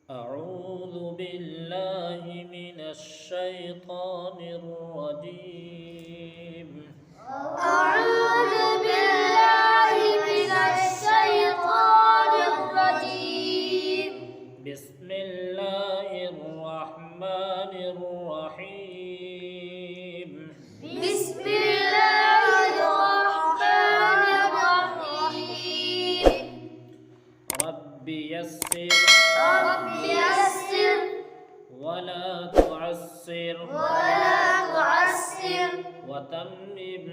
अऊज़ु बिल्लाहि मिनश्शैतानिर्रजीम। अऊज़ु बिल्लाहि मिनश्शैतानिर्रजीम। बिस्मिल्लाहिर्रहमानिर्रहीम। बिस्मिल्लाहिर्रहमानिर्रहीम। रब्बि यस्सिर रब्बि यस्सिर वला तुअस्सिर वला तुअस्सिर वतम्मिम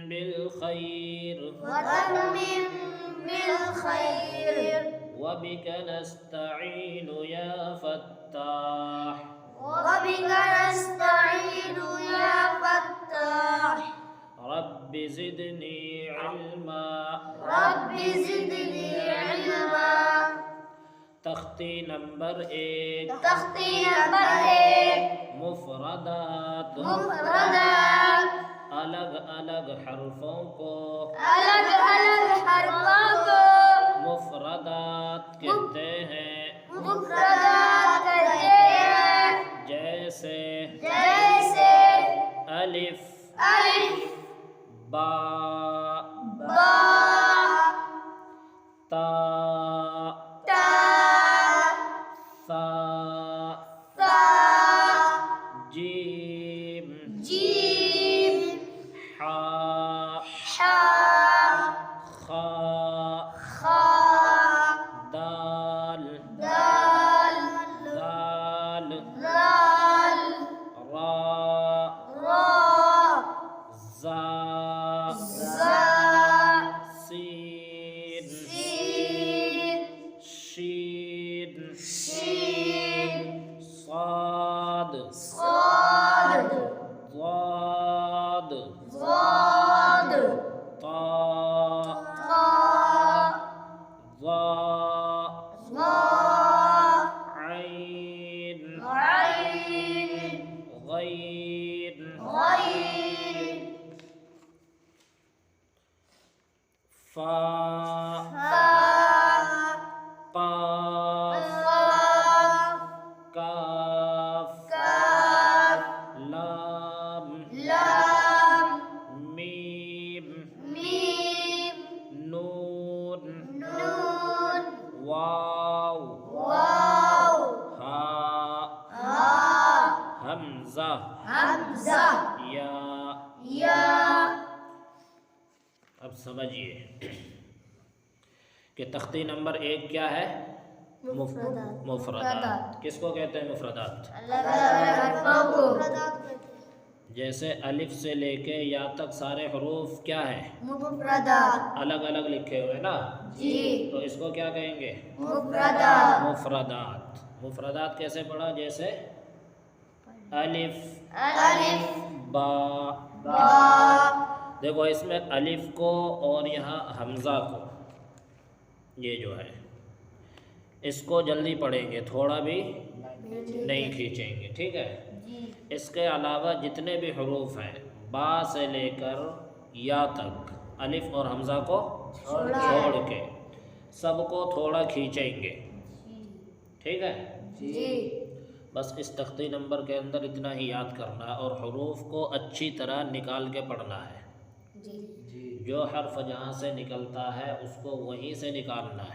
बिलखैर वतम्मिम बिलखैर वबिक नस्तईनु या फत्ताह। वबिक नस्तईनु या फत्ताह। रब्बि ज़िदनी इल्मा। रब्बि ज़िदनी इल्मा। तख्ती नंबर 1 तख्ती नंबर 1 मुफरदात। मुफरदात अलग अलग हरफों को अलग अलग हरफों को मुफरदात कहते हैं। मुफरदात कहते हैं। जैसे जैसे अलिफ अलिफ बा बा ता ता सा सा जीम जीम हा हा खा खा दाल दाल दाल दाल रा रा जा जा सीन सीन शीन शीन साद صاد ضاد ضاد طا طا ظا ظا عين عين غين غين فا فا قاف قاف كاف كاف لام لام ميم ميم نون نون واو واو ها ها همزة همزة या। या। अब समझिए कि तख्ती नंबर 1 क्या है? मुफरदात। मुफरदात किसको कहते हैं? मुफरदात। अलग अलग हरफों को जैसे अलिफ से लेके या तक सारे हरूफ क्या है? मुफरदात। अलग अलग लिखे हुए ना, जी तो इसको क्या कहेंगे? मुफरदात। मुफरदात। मुफरदात कैसे पढ़ा? जैसे अलिफ अलिफ बा। बा देखो इसमें अलिफ को और यहाँ हमज़ा को, ये जो है इसको जल्दी पढ़ेंगे, थोड़ा भी नहीं खींचेंगे, ठीक है। इसके अलावा जितने भी हरूफ हैं बा से लेकर या तक अलिफ और हमज़ा को छोड़ के सबको थोड़ा खींचेंगे, ठीक है। जी बस इस तख्ती नंबर के अंदर इतना ही याद करना है और हरूफ को अच्छी तरह निकाल के पढ़ना है। जी जो हर्फ जहाँ से निकलता है उसको वहीं से निकालना है।